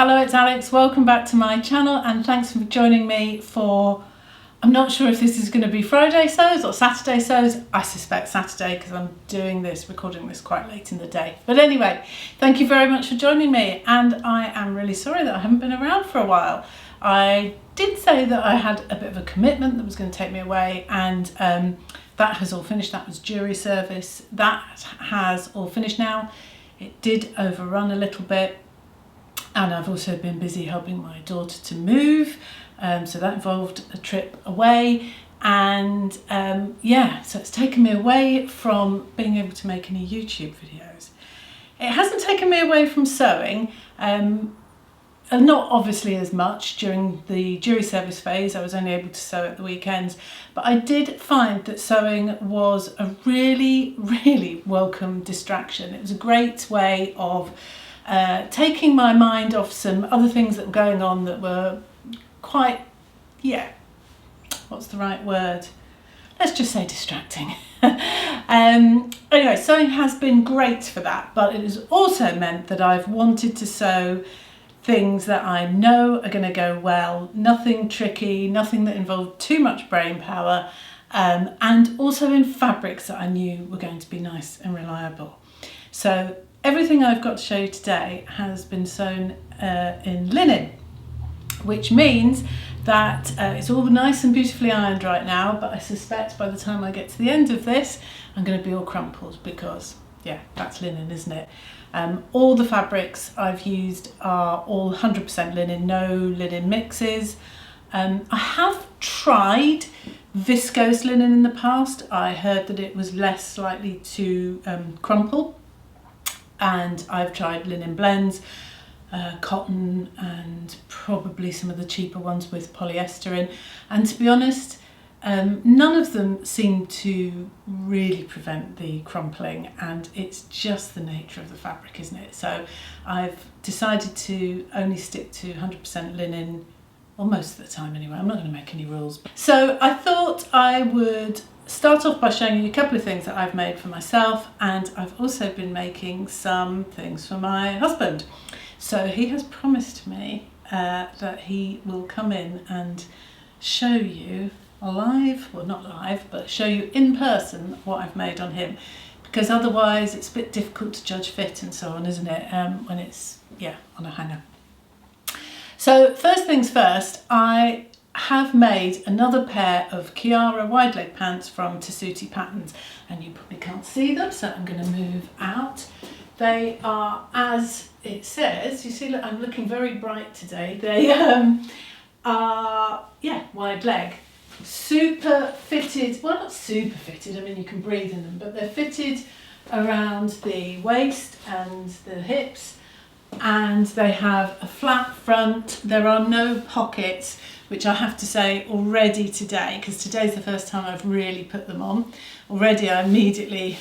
Hello, it's Alex. Welcome back to my channel and thanks for joining me for, I'm not sure if this is going to be Friday SEWS or Saturday SEWS. I suspect Saturday because I'm recording this quite late in the day. But anyway, thank you very much for joining me, and I am really sorry that I haven't been around for a while. I did say that I had a bit of a commitment that was going to take me away, and that has all finished. That was jury service. That has all finished now. It did overrun a little bit. And I've also been busy helping my daughter to move, so that involved a trip away, and yeah, so it's taken me away from being able to make any YouTube videos. It hasn't taken me away from sewing, not obviously as much during the jury service phase. I was only able to sew at the weekends, but I did find that sewing was a really, really welcome distraction. It was a great way of taking my mind off some other things that were going on that were quite, what's the right word? Let's just say distracting. Anyway, sewing has been great for that, but it has also meant that I've wanted to sew things that I know are going to go well, nothing tricky, nothing that involved too much brain power, and also in fabrics that I knew were going to be nice and reliable. So everything I've got to show you today has been sewn in linen, which means that it's all nice and beautifully ironed right now, but I suspect by the time I get to the end of this, I'm going to be all crumpled because, yeah, that's linen, isn't it? All the fabrics I've used are all 100% linen, no linen mixes. I have tried viscose linen in the past. I heard that it was less likely to crumple. And I've tried linen blends, cotton, and probably some of the cheaper ones with polyester in. And to be honest, none of them seem to really prevent the crumpling, and it's just the nature of the fabric, isn't it? So I've decided to only stick to 100% linen, well, most of the time anyway. I'm not going to make any rules. So I thought I would start off by showing you a couple of things that I've made for myself, and I've also been making some things for my husband. So he has promised me that he will come in and show you live, well not live, but show you in person what I've made on him, because otherwise it's a bit difficult to judge fit and so on, isn't it, when it's, on a hanger. So first things first, I have made another pair of Chiara wide leg pants from Tessuti patterns, and you probably can't see them, so I'm going to move out. They are, as it says, you see, look, I'm looking very bright today. They are wide leg, super fitted, well not super fitted, I mean you can breathe in them, but they're fitted around the waist and the hips, and they have a flat front. There are no pockets, which I have to say already today, because today's the first time I've really put them on. Already I immediately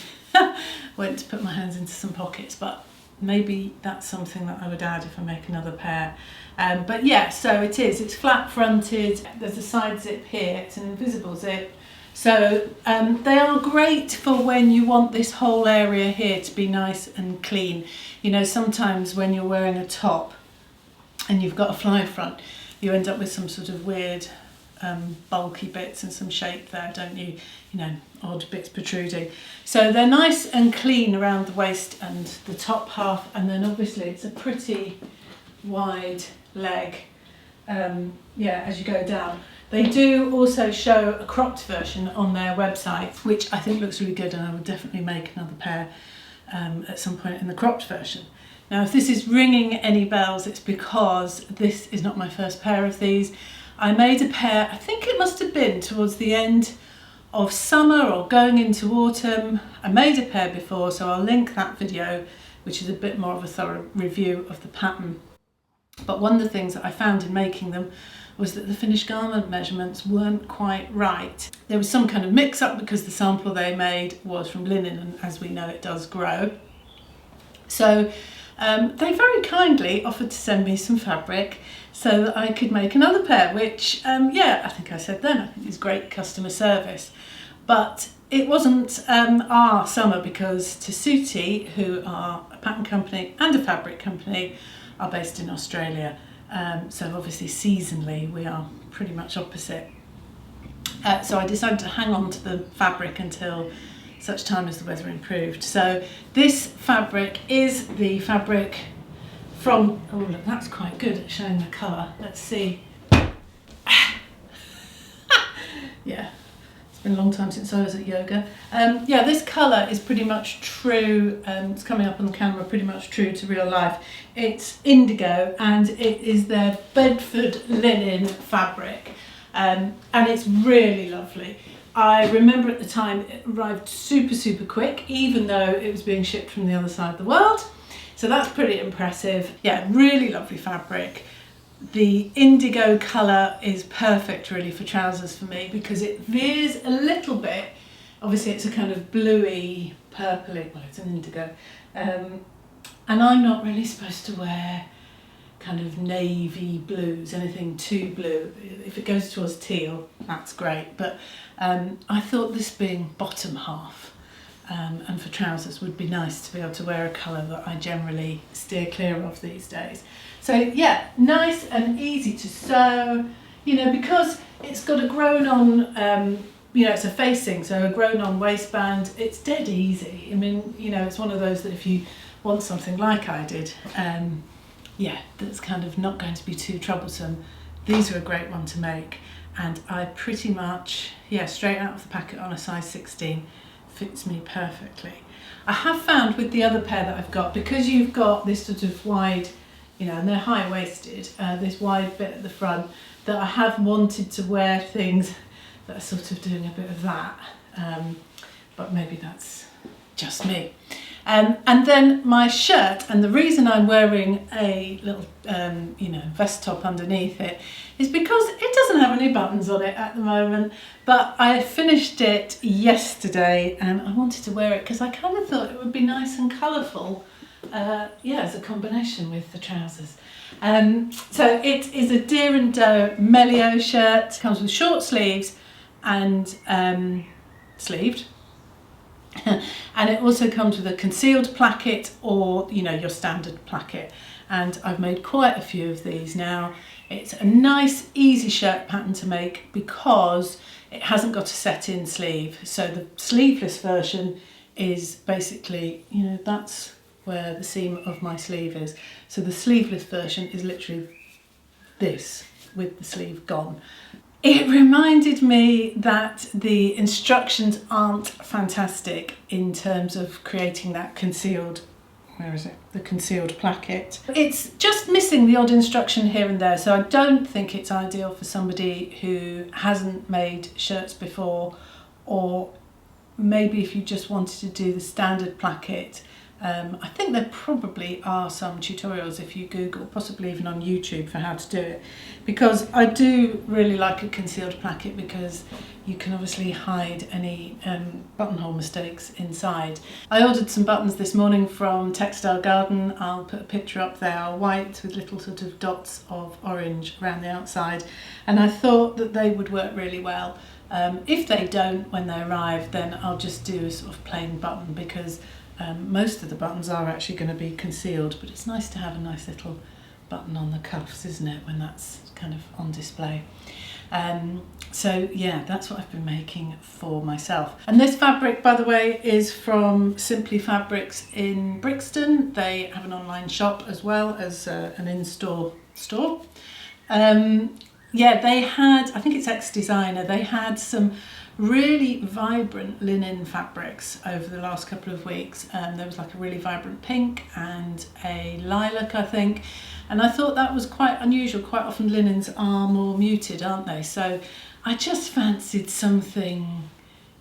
went to put my hands into some pockets, but maybe that's something that I would add if I make another pair. But yeah, so it is, it's flat fronted, there's a side zip here, it's an invisible zip. So they are great for when you want this whole area here to be nice and clean. You know, sometimes when you're wearing a top and you've got a fly front, you end up with some sort of weird bulky bits and some shape there, don't you? You know, odd bits protruding. So they're nice and clean around the waist and the top half, and then obviously it's a pretty wide leg, as you go down. They do also show a cropped version on their website, which I think looks really good, and I would definitely make another pair at some point in the cropped version. Now, if this is ringing any bells, it's because this is not my first pair of these. I made a pair, I think it must have been towards the end of summer or going into autumn. I made a pair before, so I'll link that video, which is a bit more of a thorough review of the pattern. But one of the things that I found in making them was that the finished garment measurements weren't quite right. There was some kind of mix-up because the sample they made was from linen, and as we know it does grow. So they very kindly offered to send me some fabric so that I could make another pair, which, I think I said then, I think is great customer service. But it wasn't our summer, because Tessuti, who are a pattern company and a fabric company, are based in Australia. So obviously seasonally we are pretty much opposite. So I decided to hang on to the fabric until such time as the weather improved. So this fabric is the fabric from, oh look, that's quite good at showing the colour. Let's see. Yeah, it's been a long time since I was at yoga. Yeah, this colour is pretty much true, it's coming up on the camera, pretty much true to real life. It's indigo and it is their Bedford linen fabric, and it's really lovely. I remember at the time it arrived super quick, even though it was being shipped from the other side of the world. So that's pretty impressive. Yeah, really lovely fabric. The indigo colour is perfect really for trousers for me because it veers a little bit. Obviously it's a kind of bluey, purpley, well it's an indigo. And I'm not really supposed to wear kind of navy blues, anything too blue. If it goes towards teal, that's great. But I thought this being bottom half and for trousers would be nice to be able to wear a colour that I generally steer clear of these days. So yeah, nice and easy to sew, you know, because it's got a grown on, you know, it's a facing, so a grown on waistband, it's dead easy. I mean, you know, it's one of those that if you want something like I did, yeah, that's kind of not going to be too troublesome. These are a great one to make, and I pretty much, yeah, straight out of the packet on a size 16, fits me perfectly. I have found with the other pair that I've got, because you've got this sort of wide, you know, and they're high-waisted, this wide bit at the front, that I have wanted to wear things that are sort of doing a bit of that, but maybe that's just me. And then my shirt, and the reason I'm wearing a little, you know, vest top underneath it is because it doesn't have any buttons on it at the moment, but I finished it yesterday and I wanted to wear it because I kind of thought it would be nice and colourful, yeah, as a combination with the trousers. So it is a Deer and Doe Melilot shirt. It comes with short sleeves and sleeved. And it also comes with a concealed placket or, you know, your standard placket. And I've made quite a few of these now. It's a nice, easy shirt pattern to make because it hasn't got a set-in sleeve. So the sleeveless version is basically, you know, that's where the seam of my sleeve is. So the sleeveless version is literally this with the sleeve gone. It reminded me that the instructions aren't fantastic in terms of creating that concealed, where is it? The concealed placket. It's just missing the odd instruction here and there, so I don't think it's ideal for somebody who hasn't made shirts before, or maybe if you just wanted to do the standard placket. I think there probably are some tutorials if you Google, possibly even on YouTube, for how to do it, because I do really like a concealed placket because you can obviously hide any buttonhole mistakes inside. I ordered some buttons this morning from Textile Garden. I'll put a picture up there, are white with little sort of dots of orange around the outside, and I thought that they would work really well. If they don't when they arrive, then I'll just do a sort of plain button because most of the buttons are actually going to be concealed, but it's nice to have a nice little button on the cuffs, isn't it, when that's kind of on display. So yeah, that's what I've been making for myself. And this fabric, by the way, is from Simply Fabrics in Brixton. They have an online shop as well as an in-store store. Yeah, they had, I think it's ex-designer, they had some really vibrant linen fabrics over the last couple of weeks. There was like a really vibrant pink and a lilac, I think, and I thought that was quite unusual. Quite often linens are more muted, aren't they? So I just fancied something,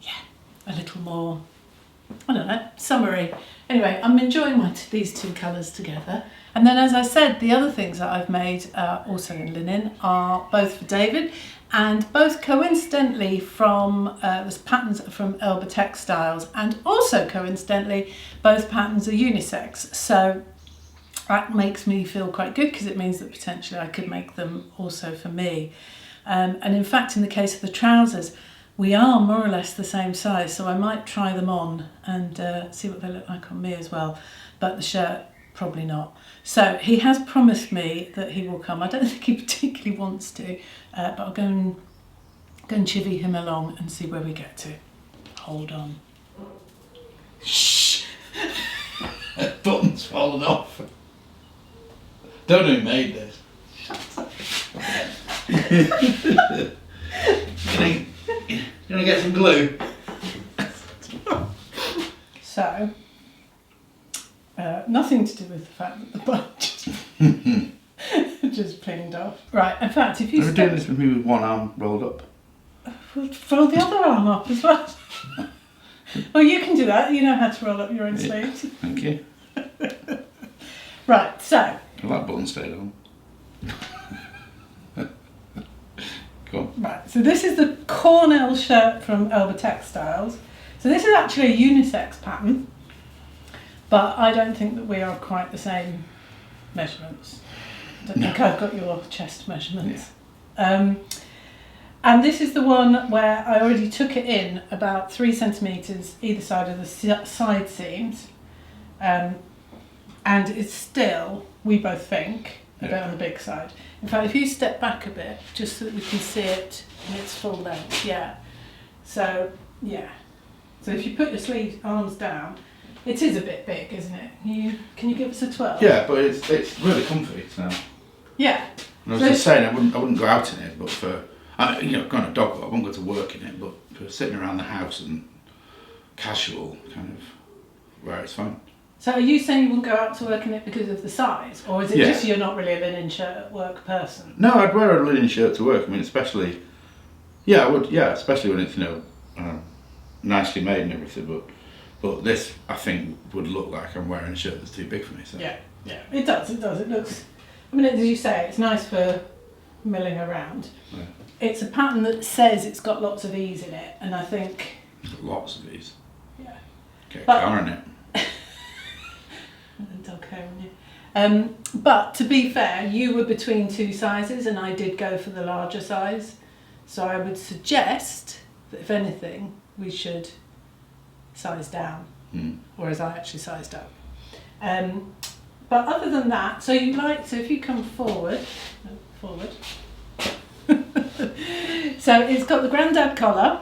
yeah, a little more, I don't know, summery. Anyway, I'm enjoying these two colours together. And then, as I said, the other things that I've made also in linen are both for David, and both coincidentally from there's patterns from Elbe Textiles, and also coincidentally both patterns are unisex. So that makes me feel quite good because it means that potentially I could make them also for me. And in fact, in the case of the trousers, we are more or less the same size, so I might try them on and see what they look like on me as well. But the shirt, Probably not. So he has promised me that he will come. I don't think he particularly wants to, but I'll go and chivvy him along and see where we get to. Hold on. Shh! Button's fallen off. Don't know who made this. You gonna get some glue? So, nothing to do with the fact that the button just pinged off. Right, in fact, if you Never doing this with me with one arm rolled up. We'll fold the other arm up as well. Well, you can do that. You know how to roll up your own sleeves. Thank you. Right, so. Well, that button stayed on. Go on. Right, so this is the Cornell shirt from Elbe Textiles. So this is actually a unisex pattern, but I don't think that we are quite the same measurements. I don't think I've got your chest measurements. Yeah. And this is the one where I already took it in about 3 centimetres either side of the side seams. And it's still, we both think, a bit on the big side. In fact, if you step back a bit, just so that we can see it in its full length, yeah. So, yeah. So if you put your arms down, it is a bit big, isn't it? Can you give us a 12? Yeah, but it's really comfy now. Yeah. And I was just saying, I wouldn't go out in it, but for, going on a dog walk, I wouldn't go to work in it, but for sitting around the house and casual, kind of, where it's fine. So are you saying you wouldn't go out to work in it because of the size? Or is it just you're not really a linen shirt work person? No, I'd wear a linen shirt to work. I mean, especially, I would, especially when it's, nicely made and everything, but this, I think, would look like I'm wearing a shirt that's too big for me. So. Yeah, it does. It looks, I mean, as you say, it's nice for milling around. Yeah. It's a pattern that says it's got lots of ease in it, and I think... It's got lots of ease. Yeah. Get a car in it. Dog hair on you. But to be fair, you were between 2 sizes and I did go for the larger size. So I would suggest that if anything, we should size down, whereas I actually sized up. But other than that, so if you come forward. So it's got the grandad collar,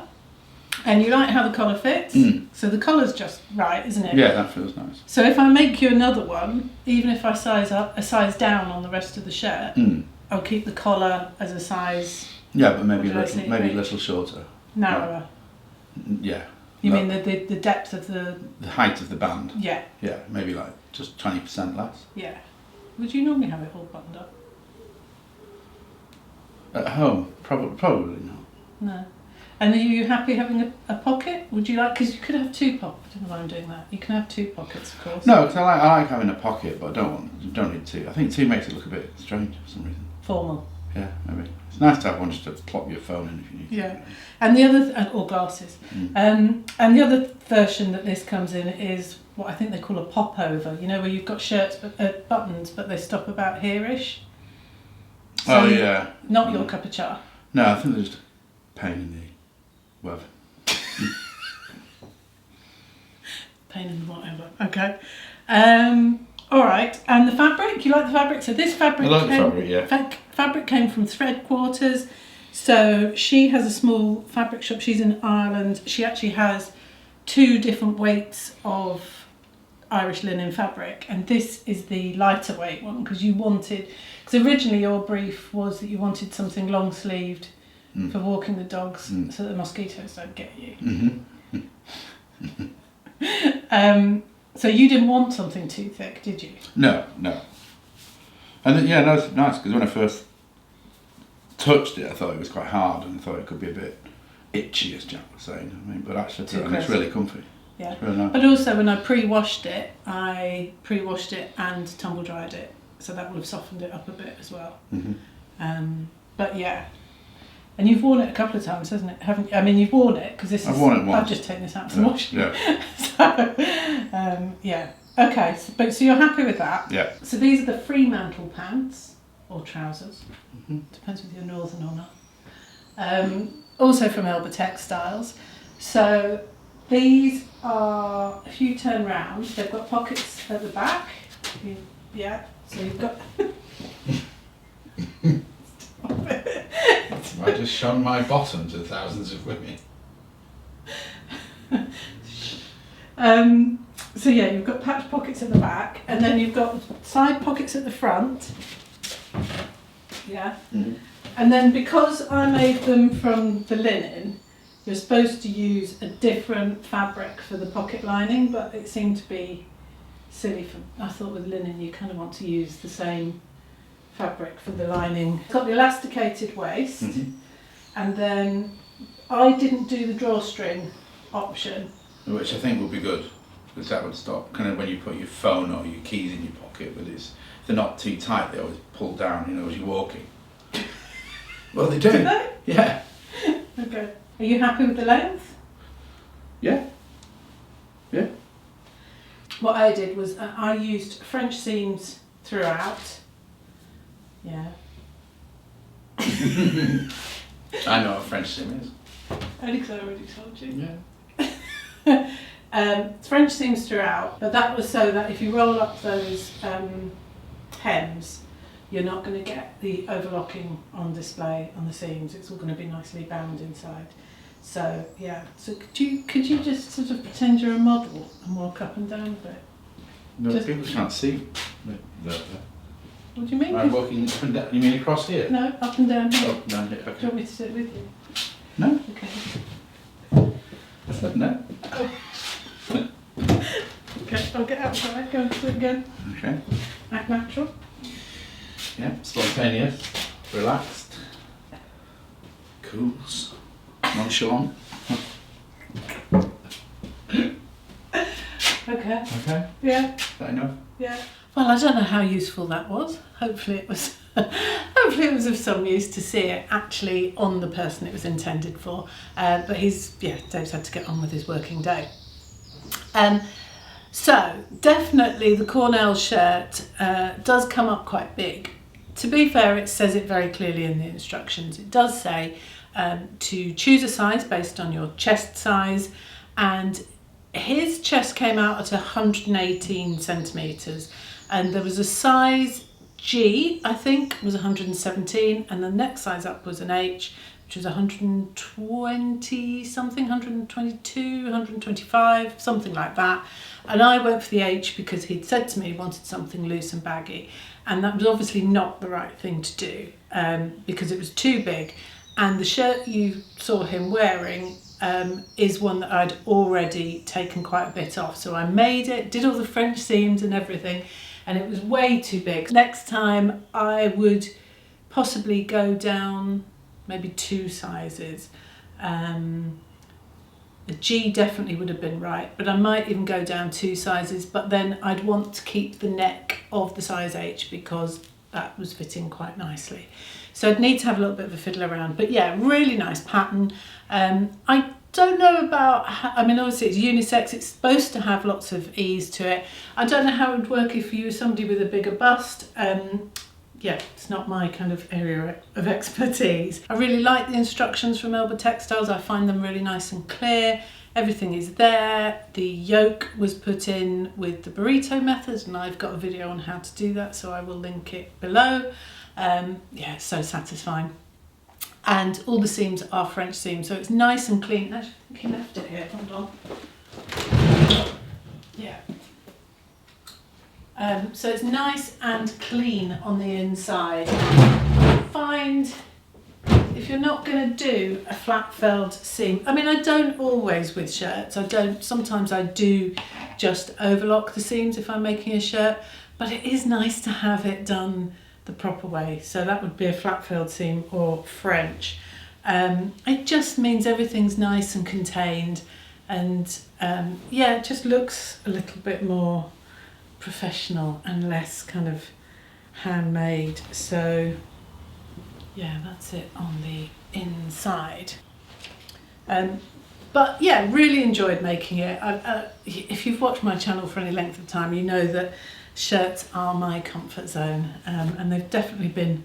and you like how the collar fits. So the collar's just right, isn't it? Yeah, that feels nice. So if I make you another one, even if I size down on the rest of the shirt, I'll keep the collar as a size. Yeah, but maybe a little shorter. Narrower. Yeah. You mean the depth of the height of the band? Yeah. Yeah, maybe like just 20% less. Yeah. Would you normally have it all buttoned up? At home, probably not. No. And are you happy having a pocket? Would you like, because you could have 2 pockets. I don't know why I'm doing that. You can have 2 pockets, of course. No, because I like having a pocket, but I don't need 2. I think 2 makes it look a bit strange for some reason. Formal. Yeah, maybe. It's nice to have one just to plop your phone in if you need to. Yeah. And the other, or glasses. And the other version that this comes in is what I think they call a popover. You know, where you've got shirts, buttons, but they stop about here-ish. So yeah. Not your cup of char. No, I think they're just a pain in the web. Pain in the whatever. Okay. All right. And the fabric, you like the fabric? So this fabric. I like the fabric, yeah. Fabric came from Threadquarters. So she has a small fabric shop. She's in Ireland. She actually has 2 different weights of Irish linen fabric, and this is the lighter weight one because originally your brief was that you wanted something long sleeved for walking the dogs so that the mosquitoes don't get you. So you didn't want something too thick, did you? No. And no, it's nice because when I first touched it, I thought it was quite hard and I thought it could be a bit itchy, as Jack was saying. I mean, but actually, it's really comfy. Yeah. It's really nice. But also, when I pre-washed it and tumble dried it, so that would have softened it up a bit as well. But yeah. And you've worn it a couple of times, hasn't it? Haven't you? I mean, you've worn it because I've worn it once. I've just taken this out from washing. Yeah. So, yeah. Okay. So you're happy with that? Yeah. So these are the Freemantle pants or trousers. Depends if you're northern or not. Also from Elbe Textiles. So these are, if you turn round, they've got pockets at the back Yeah, so you've got... I just shown my bottom to thousands of women. So yeah, you've got patch pockets at the back, and then you've got side pockets at the front. Yeah. Mm-hmm. And then because I made them from the linen, you're supposed to use a different fabric for the pocket lining, but it seemed to be silly. I thought with linen you kind of want to use the same fabric for the lining. It's got the elasticated waist, and then I didn't do the drawstring option. Which I think would be good, because that would stop kind of when you put your phone or your keys in your pocket, but if they're not too tight, they always pull down, you know, as you're walking. Well, they do. Do they? Yeah. Okay. Are you happy with the length? Yeah. Yeah. What I did was I used French seams throughout. Yeah. I know what French seam is. Only because I already told you. Yeah. French seams throughout, but that was so that if you roll up those hems, you're not going to get the overlocking on display on the seams. It's all going to be nicely bound inside. So yeah. So could you just sort of pretend you're a model and walk up and down a bit? No, Just- people can't see. What do you mean? I'm walking up and down. You mean across here? No, up and down here. Oh, down here. Do you Okay. want me to sit with you? No. Okay. I said no. Okay, I'll get outside, go and sit again. Okay. Act natural. Yeah. Spontaneous. Relaxed. Cool. Nonchalant. Okay. Okay. Yeah. Is that enough? Yeah. Well, I don't know how useful that was. Hopefully it was. Hopefully it was of some use to see it actually on the person it was intended for. But Dave's had to get on with his working day. So definitely the Cornell shirt does come up quite big. To be fair, it says it very clearly in the instructions. It does say to choose a size based on your chest size, and his chest came out at 118 centimetres, and there was a size G, I think, was 117, and the next size up was an H, which was 120 something, 122, 125, something like that. And I went for the H because he'd said to me he wanted something loose and baggy, and that was obviously not the right thing to do because it was too big. And the shirt you saw him wearing is one that I'd already taken quite a bit off. So I made it, did all the French seams and everything, and it was way too big. Next time I would possibly go down maybe 2 sizes. The G definitely would have been right, but I might even go down 2 sizes, but then I'd want to keep the neck of the size H because that was fitting quite nicely. So I'd need to have a little bit of a fiddle around, but yeah, really nice pattern. I don't know about, I mean obviously it's unisex, it's supposed to have lots of ease to it. I don't know how it would work if you were somebody with a bigger bust. Yeah, it's not my kind of area of expertise. I really like the instructions from Elbe Textiles. I find them really nice and clear. Everything is there. The yoke was put in with the burrito method, and I've got a video on how to do that, so I will link it below. Yeah, it's so satisfying. And all the seams are French seams, so it's nice and clean. Actually, I think he left it here, hold on. Yeah. So it's nice and clean on the inside. Find if you're not going to do a flat felled seam, I mean I don't always with shirts, sometimes I do just overlock the seams if I'm making a shirt, but it is nice to have it done the proper way. So that would be a flat felled seam or French. It just means everything's nice and contained, and yeah, it just looks a little bit more professional and less kind of handmade. So yeah, that's it on the inside. But yeah, really enjoyed making it. If you've watched my channel for any length of time, you know that shirts are my comfort zone, and they've definitely been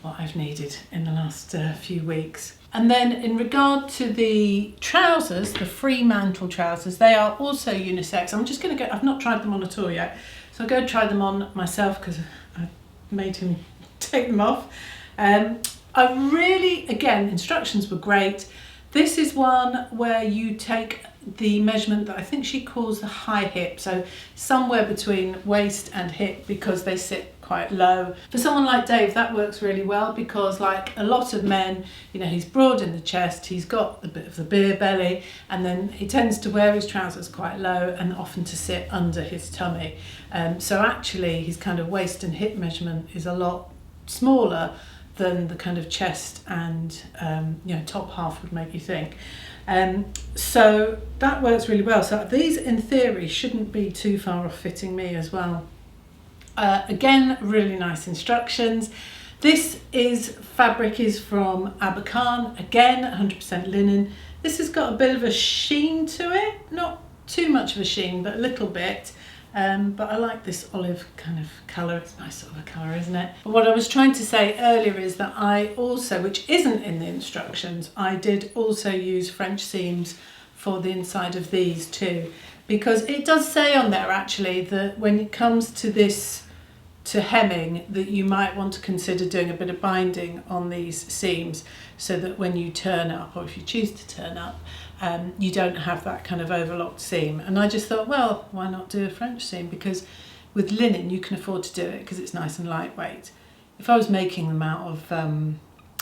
what I've needed in the last few weeks. And then in regard to the trousers, the Freemantle trousers, they are also unisex. I'm just going to I've not tried them on at all yet, So I'll go try them on myself because I made him take them off. I really, again, instructions were great. This is one where you take the measurement that I think she calls the high hip, so somewhere between waist and hip because they sit quite low. For someone like Dave, that works really well because, like a lot of men, you know, he's broad in the chest, he's got a bit of the beer belly, and then he tends to wear his trousers quite low and often to sit under his tummy. So actually his kind of waist and hip measurement is a lot smaller than the kind of chest and you know, top half would make you think. So that works really well. So these in theory shouldn't be too far off fitting me as well. Again, really nice instructions. This fabric is from Abakhan, again 100% linen. This has got a bit of a sheen to it, not too much of a sheen, but a little bit. But I like this olive kind of colour. It's a nice sort of a colour, isn't it? But what I was trying to say earlier is that I also, which isn't in the instructions, I did also use French seams for the inside of these too, because it does say on there actually that when it comes to this, to hemming, that you might want to consider doing a bit of binding on these seams so that when you turn up, or if you choose to turn up, you don't have that kind of overlocked seam. And I just thought, well, why not do a French seam? Because with linen you can afford to do it because it's nice and lightweight. If I was making them out of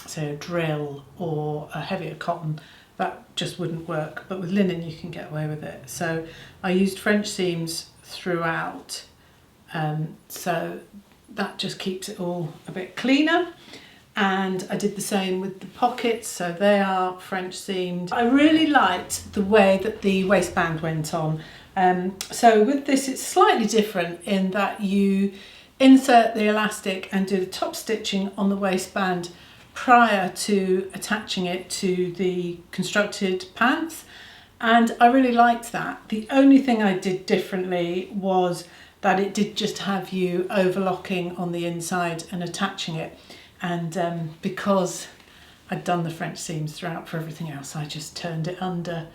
say a drill or a heavier cotton, that just wouldn't work, but with linen you can get away with it. So I used French seams throughout, so that just keeps it all a bit cleaner. And I did the same with the pockets, so they are French seamed. I really liked the way that the waistband went on. So with this it's slightly different in that you insert the elastic and do the top stitching on the waistband prior to attaching it to the constructed pants, and I really liked that. The only thing I did differently was that it did just have you overlocking on the inside and attaching it. And because I'd done the French seams throughout for everything else, I just turned it under,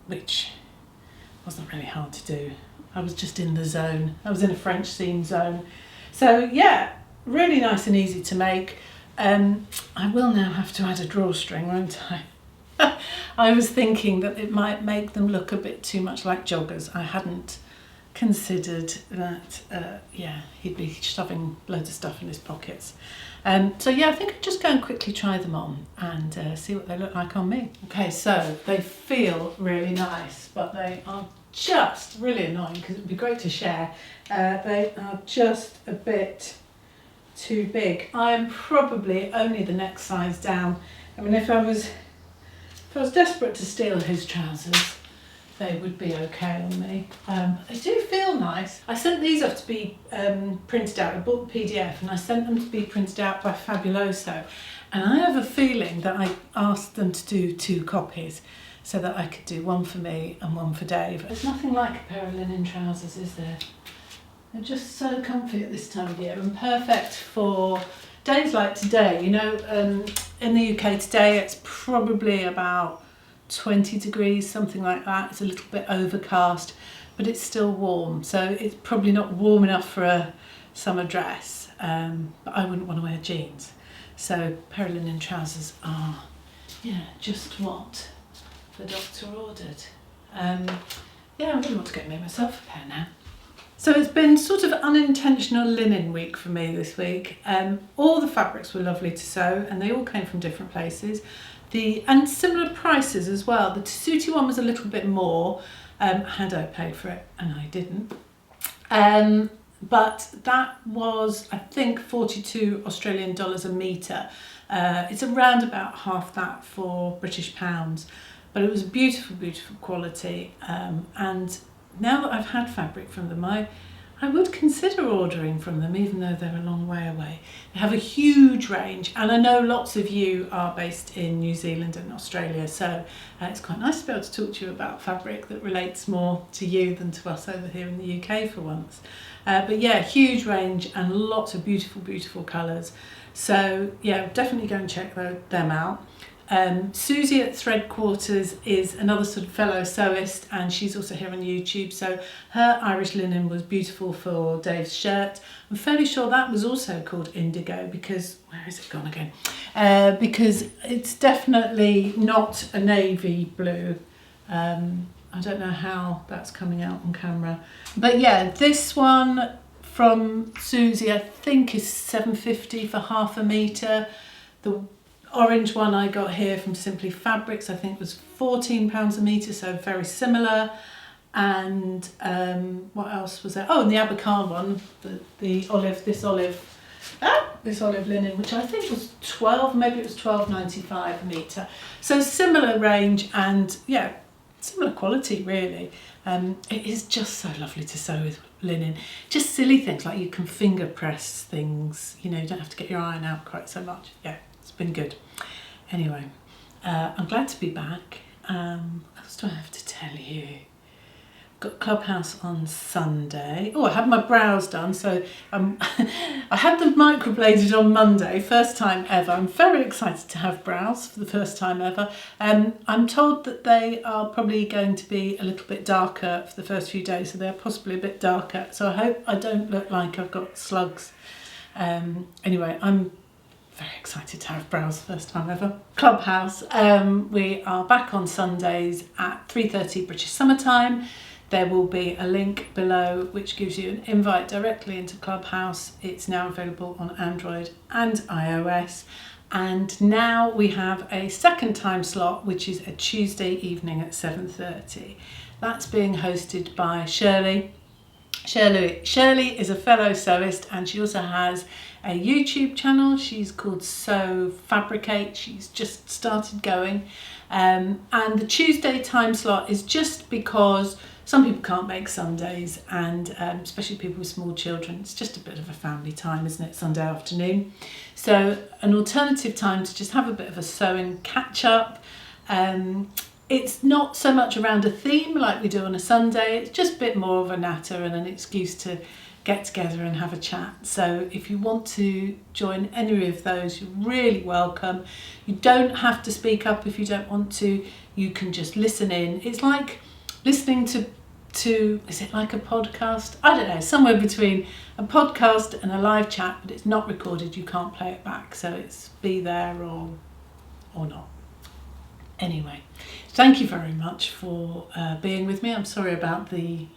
which wasn't really hard to do. I was just in the zone. I was in a French seam zone. So yeah, really nice and easy to make. I will now have to add a drawstring, won't I? I was thinking that it might make them look a bit too much like joggers. I hadn't considered that, yeah, he'd be shoving loads of stuff in his pockets. So yeah, I think I'll just go and quickly try them on and see what they look like on me. Okay, so they feel really nice, but they are just really annoying because it would be great to share. They are just a bit too big. I'm probably only the next size down. I mean, if I was desperate to steal his trousers, they would be okay on me. They do feel nice. I sent these off to be printed out. I bought the PDF and I sent them to be printed out by Fabuloso. And I have a feeling that I asked them to do 2 copies so that I could do one for me and one for Dave. There's nothing like a pair of linen trousers, is there? They're just so comfy at this time of year and perfect for days like today. You know, in the UK today it's probably about 20 degrees, something like that. It's a little bit overcast, but it's still warm. So it's probably not warm enough for a summer dress, but I wouldn't want to wear jeans. So pair of linen trousers are, yeah, just what the doctor ordered. Yeah, I really want to go and make myself a pair now. So it's been sort of unintentional linen week for me this week. All the fabrics were lovely to sew and they all came from different places. And similar prices as well. The Tessuti one was a little bit more, had I paid for it, and I didn't. But that was, I think, 42 Australian dollars a metre. It's around about half that for British pounds. But it was beautiful, beautiful quality. And now that I've had fabric from them, I would consider ordering from them, even though they're a long way away. They have a huge range, and I know lots of you are based in New Zealand and Australia, so it's quite nice to be able to talk to you about fabric that relates more to you than to us over here in the UK for once. But yeah, huge range and lots of beautiful, beautiful colours. So yeah, definitely go and check them out. Susie at Threadquarters is another sort of fellow sewist, and she's also here on YouTube. So her Irish linen was beautiful for Dave's shirt. I'm fairly sure that was also called indigo, because where is it gone again? Because it's definitely not a navy blue. I don't know how that's coming out on camera, but yeah, this one from Susie I think is £7.50 for half a metre. The orange one I got here from Simply Fabrics I think was £14 a metre, so very similar. And what else was there? Oh, and the Abakhan one, this olive linen, which I think was 12, maybe it was £12.95 a metre. So similar range, and yeah, similar quality really. It is just so lovely to sew with linen. Just silly things like you can finger press things, you know, you don't have to get your iron out quite so much. Yeah, it's been good. Anyway, I'm glad to be back. What else do I have to tell you? Got Clubhouse on Sunday. Oh, I had my brows done, so I had them microbladed on Monday, first time ever. I'm very excited to have brows for the first time ever. I'm told that they are probably going to be a little bit darker for the first few days, so they're possibly a bit darker. So I hope I don't look like I've got slugs. Anyway, I'm very excited to have brows first time ever. Clubhouse, we are back on Sundays at 3:30 British Summer Time. There will be a link below which gives you an invite directly into Clubhouse. It's now available on Android and iOS. And now we have a second time slot, which is a Tuesday evening at 7:30. That's being hosted by Shirley. Shirley is a fellow sewist, and she also has a YouTube channel. She's called Sew Fabricate. She's just started going. And the Tuesday time slot is just because some people can't make Sundays, and especially people with small children. It's just a bit of a family time, isn't it, Sunday afternoon? So an alternative time to just have a bit of a sewing catch up. It's not so much around a theme like we do on a Sunday. It's just a bit more of a natter and an excuse to get together and have a chat. So if you want to join any of those, you're really welcome. You don't have to speak up if you don't want to. You can just listen in. It's like listening to is it like a podcast? I don't know, somewhere between a podcast and a live chat, but it's not recorded. You can't play it back, so it's be there or not. Anyway, thank you very much for being with me. I'm sorry about the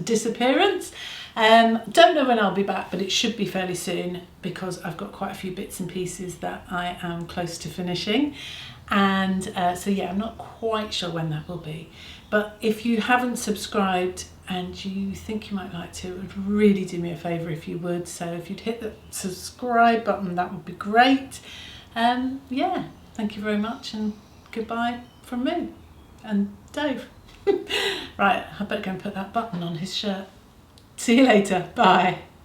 disappearance. Don't know when I'll be back, but it should be fairly soon, because I've got quite a few bits and pieces that I am close to finishing. And so yeah, I'm not quite sure when that will be. But if you haven't subscribed and you think you might like to, it would really do me a favour if you would. So if you'd hit the subscribe button, that would be great. Yeah, thank you very much, and goodbye from me and Dave. Right, I better go and put that button on his shirt. See you later. Bye.